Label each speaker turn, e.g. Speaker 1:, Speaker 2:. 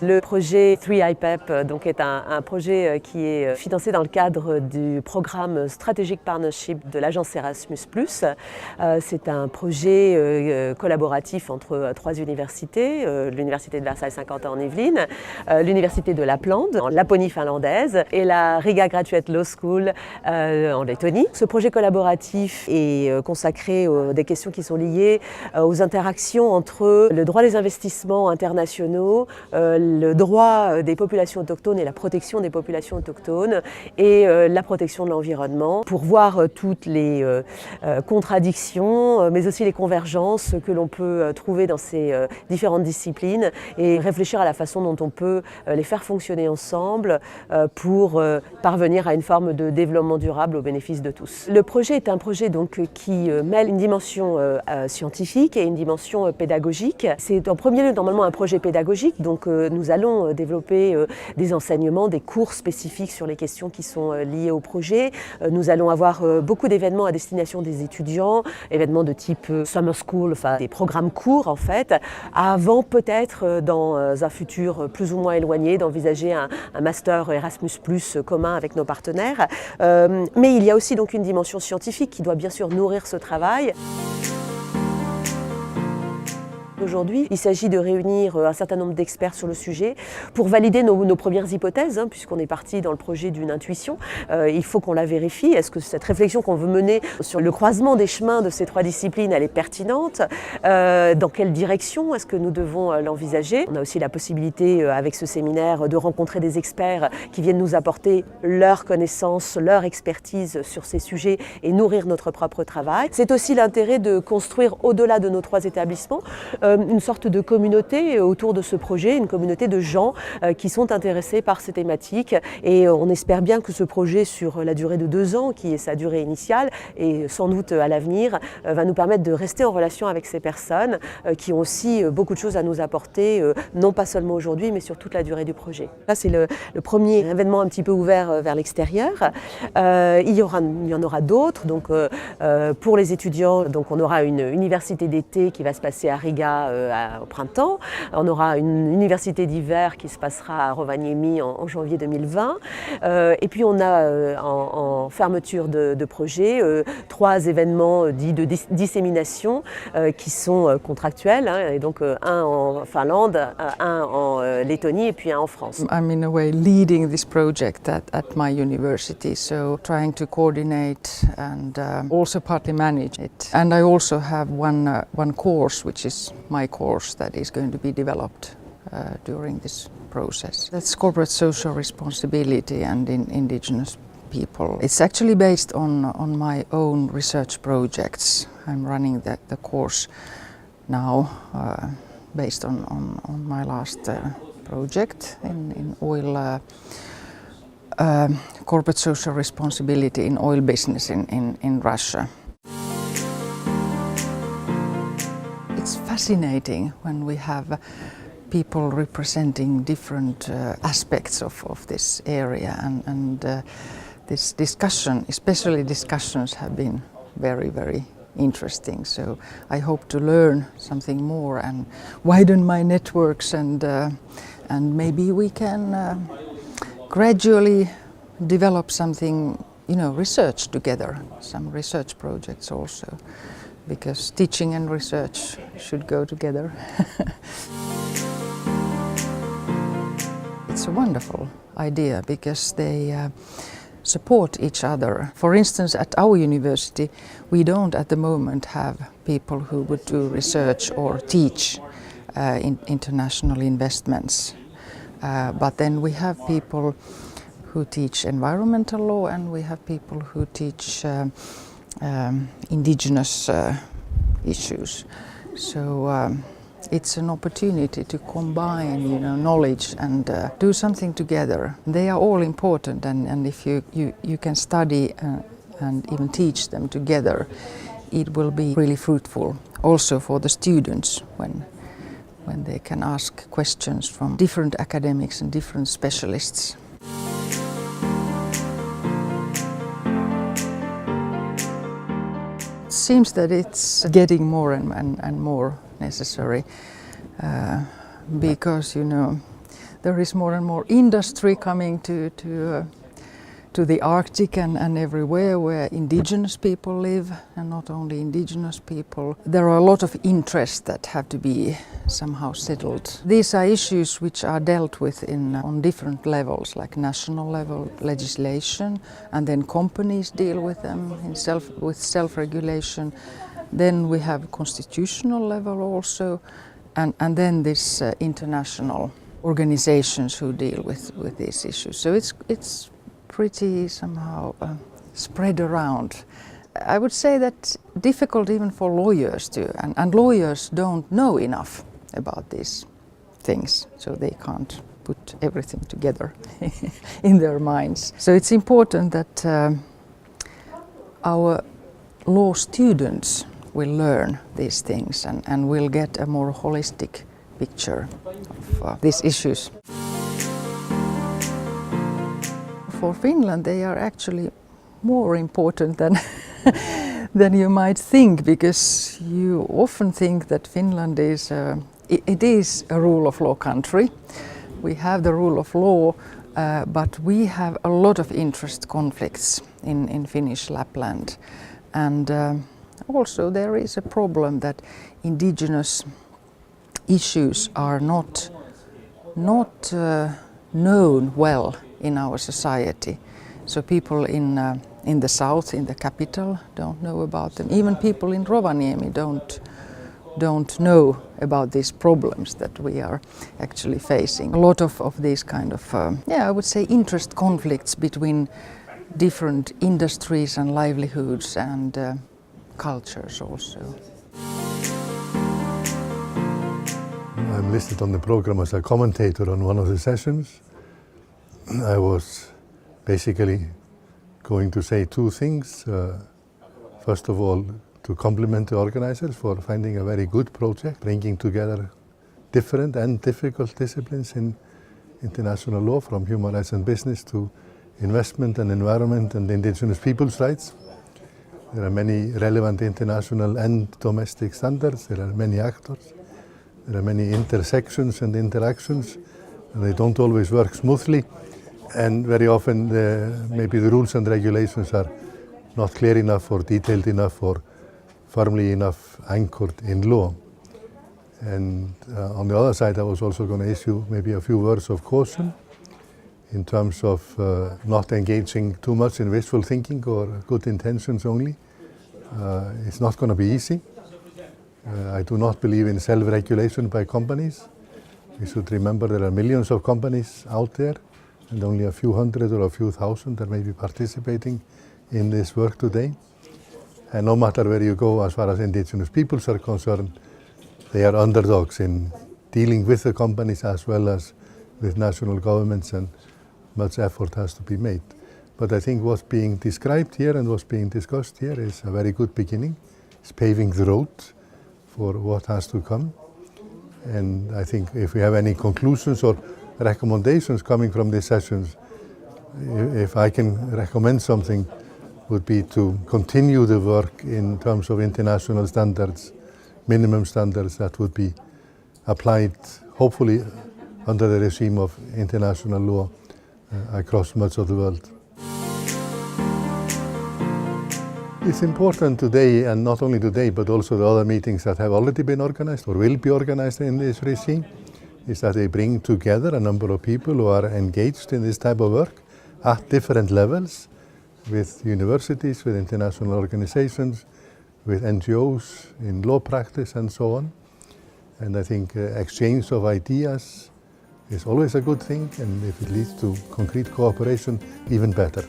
Speaker 1: Le projet 3IPEP donc, est un projet qui est financé dans le cadre du programme Strategic Partnership de l'agence Erasmus+. C'est un projet collaboratif entre 3 universités, l'université de Versailles Saint-Quentin en Yvelines, l'université de Lapland en Laponie finlandaise et la Riga Graduate Law School en Lettonie. Ce projet collaboratif est consacré à des questions qui sont liées aux interactions entre le droit des investissements internationaux, le droit des populations autochtones et la protection des populations autochtones et la protection de l'environnement pour voir toutes les contradictions mais aussi les convergences que l'on peut trouver dans ces différentes disciplines et réfléchir à la façon dont on peut les faire fonctionner ensemble pour parvenir à une forme de développement durable au bénéfice de tous. Le projet est un projet donc, qui mêle une dimension scientifique et une dimension pédagogique. C'est en premier lieu normalement un projet pédagogique, donc nous allons développer des enseignements, des cours spécifiques sur les questions qui sont liées au projet. Nous allons avoir beaucoup d'événements à destination des étudiants, événements de type summer school, enfin des programmes courts en fait, avant peut-être dans un futur plus ou moins éloigné d'envisager un master Erasmus+ commun avec nos partenaires. Mais il y a aussi donc une dimension scientifique qui doit bien sûr nourrir ce travail. Aujourd'hui, il s'agit de réunir un certain nombre d'experts sur le sujet pour valider nos premières hypothèses, puisqu'on est parti dans le projet d'une intuition. Il faut qu'on la vérifie. Est-ce que cette réflexion qu'on veut mener sur le croisement des chemins de ces 3 disciplines, elle est pertinente? Dans quelle direction est-ce que nous devons l'envisager? On a aussi la possibilité, avec ce séminaire, de rencontrer des experts qui viennent nous apporter leurs connaissances, leur expertise sur ces sujets et nourrir notre propre travail. C'est aussi l'intérêt de construire au-delà de nos 3 établissements une sorte de communauté autour de ce projet, une communauté de gens qui sont intéressés par ces thématiques et on espère bien que ce projet sur la durée de 2 ans, qui est sa durée initiale et sans doute à l'avenir, va nous permettre de rester en relation avec ces personnes qui ont aussi beaucoup de choses à nous apporter, non pas seulement aujourd'hui mais sur toute la durée du projet. Là c'est le premier événement un petit peu ouvert vers l'extérieur. Il y en aura d'autres, donc pour les étudiants, donc on aura une université d'été qui va se passer à Riga au printemps. On aura une université d'hiver qui se passera à Rovaniemi en janvier 2020. Et puis on a en fermeture de projet 3 événements dits de dissémination qui sont contractuels, et donc un en Finlande, un en Lettonie et puis un en France.
Speaker 2: I'm in a way leading this project at my university, so trying to coordinate and also partly manage it. And I also have one course which is my course that is going to be developed during this process. That's corporate social responsibility and indigenous people. It's actually based on my own research projects. I'm running the course now based on my last project in oil corporate social responsibility in oil business in Russia. It's fascinating when we have people representing different aspects of this area and this discussion, especially discussions, have been very, very interesting. So I hope to learn something more and widen my networks and maybe we can gradually develop something, research together, some research projects also. Because teaching and research should go together. It's a wonderful idea because they support each other. For instance, at our university, we don't at the moment have people who would do research or teach in international investments. But then we have people who teach environmental law and we have people who teach indigenous issues. So it's an opportunity to combine knowledge and do something together. They are all important and if you can study and even teach them together, it will be really fruitful also for the students when they can ask questions from different academics and different specialists. It seems that it's getting more and more necessary because there is more and more industry coming to the Arctic and everywhere where indigenous people live, and not only indigenous people. There are a lot of interests that have to be somehow settled. These are issues which are dealt with on different levels, like national level legislation, and then companies deal with them with self-regulation. Then we have constitutional level also, and then this international organizations who deal with these issues. So it's pretty somehow spread around. I would say that difficult even for lawyers too, and lawyers don't know enough about these things, so they can't put everything together in their minds. So it's important that our law students will learn these things and will get a more holistic picture of these issues. For Finland, they are actually more important than you might think, because you often think that Finland is a rule of law country. We have the rule of law, but we have a lot of interest conflicts in Finnish Lapland, and also there is a problem that indigenous issues are not known well in our society. So people in the south, in the capital, don't know about them. Even people in Rovaniemi don't know about these problems that we are actually facing. A lot of these kind of, I would say, interest conflicts between different industries and livelihoods and cultures also.
Speaker 3: I'm listed on the program as a commentator on one of the sessions. I was basically going to say two things. First of all, to compliment the organizers for finding a very good project, bringing together different and difficult disciplines in international law, from human rights and business to investment and environment and indigenous people's rights. There are many relevant international and domestic standards. There are many actors. There are many intersections and interactions, and they don't always work smoothly. And very often maybe the rules and regulations are not clear enough or detailed enough or firmly enough anchored in law. And on the other side, I was also going to issue maybe a few words of caution in terms of not engaging too much in wishful thinking or good intentions only. It's not going to be easy. I do not believe in self-regulation by companies. We should remember there are millions of companies out there, and only a few hundred or a few thousand are maybe participating in this work today. And no matter where you go, as far as indigenous peoples are concerned, they are underdogs in dealing with the companies as well as with national governments, and much effort has to be made. But I think what's being described here and what's being discussed here is a very good beginning. It's paving the road for what has to come. And I think if we have any conclusions or recommendations coming from these sessions, if I can recommend something, would be to continue the work in terms of international standards, minimum standards that would be applied, hopefully, under the regime of international law across much of the world. It's important today, and not only today, but also the other meetings that have already been organized or will be organized in this regime, is that they bring together a number of people who are engaged in this type of work at different levels, with universities, with international organizations, with NGOs in law practice and so on. And I think exchange of ideas is always a good thing, and if it leads to concrete cooperation, even better.